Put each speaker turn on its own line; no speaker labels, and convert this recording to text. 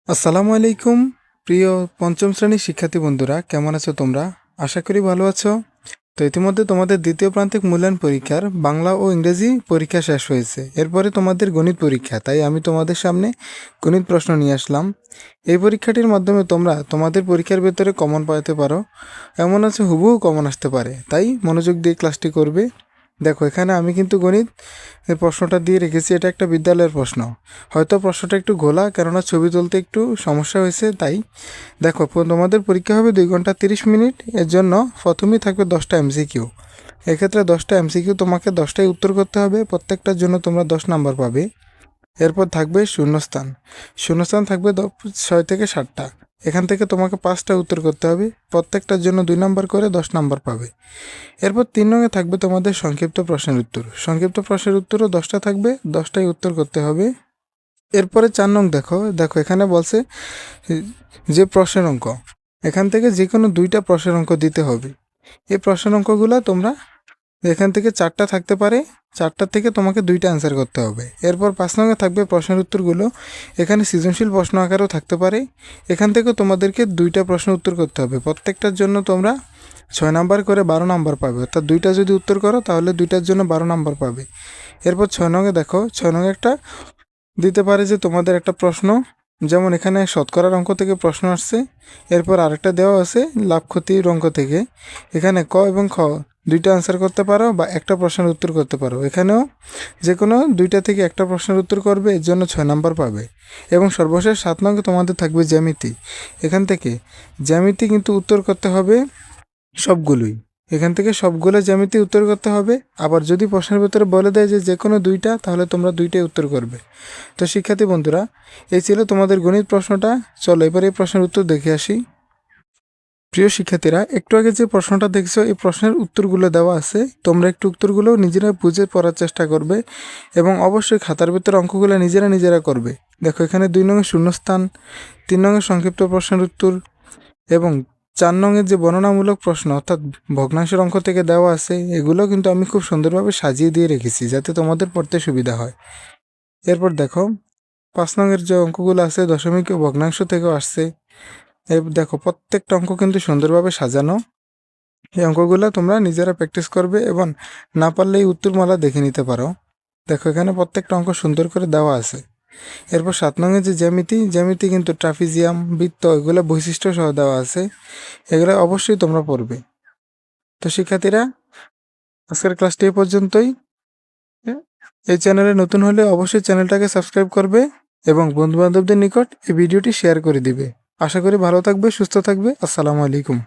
আসসালামু আলাইকুম। প্রিয় পঞ্চম শ্রেণীর শিক্ষার্থী বন্ধুরা, কেমন আছো তোমরা? আশা করি ভালো আছো। তো ইতিমধ্যে তোমাদের দ্বিতীয় প্রান্তিক মূল্যায়ন পরীক্ষার বাংলা ও ইংরেজি পরীক্ষা শেষ হয়েছে। এরপরে তোমাদের গণিত পরীক্ষা, তাই আমি তোমাদের সামনে গণিত প্রশ্ন নিয়ে আসলাম। এই পরীক্ষাটির মাধ্যমে তোমরা তোমাদের পরীক্ষার ভেতরে কমন পাইতে পারো, এমন আছে হুবহু কমন আসতে পারে, তাই মনোযোগ দিয়ে ক্লাসটি করবে। দেখো, এখানে আমি কিন্তু গণিত প্রশ্নটা দিয়ে রেখেছি। এটা একটা বিদ্যালয়ের প্রশ্ন। হয়তো প্রশ্নটা একটু ঘোলা, কেননা ছবি তুলতে একটু সমস্যা হয়েছে। তাই দেখো, তোমাদের পরীক্ষা হবে 2 ঘন্টা 30 মিনিট। এর জন্য প্রথমেই থাকবে 10টা এমসিকিউ। এক্ষেত্রে 10টা এমসিকিউ তোমাকে 10টাই উত্তর করতে হবে। প্রত্যেকটার জন্য তোমরা 10 নাম্বার পাবে। এরপর থাকবে শূন্যস্থান। শূন্যস্থান থাকবে 6 থেকে 7টা। এখান থেকে তোমাকে 5টা উত্তর করতে হবে। প্রত্যেকটার জন্য 2 নাম্বার করে 10 নাম্বার পাবে। এরপর 3 নঙে থাকবে তোমাদের সংক্ষিপ্ত প্রশ্নের উত্তর। সংক্ষিপ্ত প্রশ্নের উত্তরও 10টা থাকবে, 10টাই উত্তর করতে হবে। এরপরে 4 নং দেখো, এখানে বলছে যে প্রশ্নের অঙ্ক, এখান থেকে যে কোনো 2টা প্রশ্নের অঙ্ক দিতে হবে। এই প্রশ্নের অঙ্কগুলো তোমরা এখান থেকে 4টা থাকতে পারে, 4টার থেকে তোমাকে 2টা অ্যান্সার করতে হবে। এরপর 5 নঙে থাকবে প্রশ্নের উত্তরগুলো। এখানে সৃজনশীল প্রশ্ন আকারেও থাকতে পারে। এখান থেকে তোমাদেরকে 2টা প্রশ্ন উত্তর করতে হবে। প্রত্যেকটার জন্য তোমরা 6 নাম্বার করে 12 নাম্বার পাবে। অর্থাৎ 2টা যদি উত্তর করো তাহলে 2টার জন্য 12 নাম্বার পাবে। এরপর 6 নঙে দেখো, 6 নঙে একটা দিতে পারে যে তোমাদের একটা প্রশ্ন, যেমন এখানে শতকরার অঙ্ক থেকে প্রশ্ন আসছে। এরপর আরেকটা দেওয়া আছে লাভ ক্ষতির অঙ্ক থেকে। এখানে ক এবং খ 2টা আনসার করতে পারো বা একটা প্রশ্নের উত্তর করতে পারো। এখানেও যে কোনো 2টা থেকে একটা প্রশ্নের উত্তর করবে, এর জন্য 6 নাম্বার পাবে। এবং সর্বশেষ 7 নঙ্গে তোমাদের থাকবে জ্যামিতি। এখান থেকে জ্যামিতি কিন্তু উত্তর করতে হবে সবগুলোই। এখান থেকে সবগুলো জ্যামিতি উত্তর করতে হবে। আবার যদি প্রশ্নের ভিতরে বলে দেয় যে কোনো 2টা, তাহলে তোমরা 2টাই উত্তর করবে। তো শিক্ষার্থী বন্ধুরা, এই ছিল তোমাদের গণিত প্রশ্নটা। চলো এবার এই প্রশ্নের উত্তর দেখে আসি। প্রিয় শিক্ষার্থীরা, একটু আগে যে প্রশ্নটা দেখছো, এই প্রশ্নের উত্তরগুলো দেওয়া আছে। তোমরা একটু উত্তরগুলো নিজেরা বুঝে পড়ার চেষ্টা করবে এবং অবশ্যই খাতার ভিতরে অঙ্কগুলো নিজেরা করবে। দেখো, এখানে 2 নঙের শূন্যস্থান, 3 নঙের সংক্ষিপ্ত প্রশ্নের উত্তর এবং 4 নঙের যে বর্ণনামূলক প্রশ্ন অর্থাৎ ভগ্নাংশের অঙ্ক থেকে দেওয়া আছে, এগুলো কিন্তু আমি খুব সুন্দরভাবে সাজিয়ে দিয়ে রেখেছি যাতে তোমাদের পড়তে সুবিধা হয়। এরপর দেখো, 5 নঙের যে অঙ্কগুলো আছে দশমিক ও ভগ্নাংশ থেকেও আসছে। দেখো, প্রত্যেকটা অঙ্ক কিন্তু সুন্দরভাবে সাজানো। এই অঙ্কগুলো তোমরা নিজেরা প্র্যাকটিস করবে এবং না পারলে এই উত্তরমালা দেখে নিতে পারো। দেখো, এখানে প্রত্যেকটা অঙ্ক সুন্দর করে দেওয়া আছে। এরপর 7 নঙের যে জ্যামিতি কিন্তু ট্রাপিজিয়াম, বৃত্ত, এগুলো বৈশিষ্ট্য সহ দেওয়া আছে। এগুলো অবশ্যই তোমরা পড়বে। তো শিক্ষার্থীরা, আজকের ক্লাসটি এ পর্যন্তই। এই চ্যানেলে নতুন হলে অবশ্যই চ্যানেলটাকে সাবস্ক্রাইব করবে এবং বন্ধুবান্ধবদের নিকট এই ভিডিওটি শেয়ার করে দিবে। আশা করি ভালো থাকবে, সুস্থ থাকবে। আসসালামু আলাইকুম।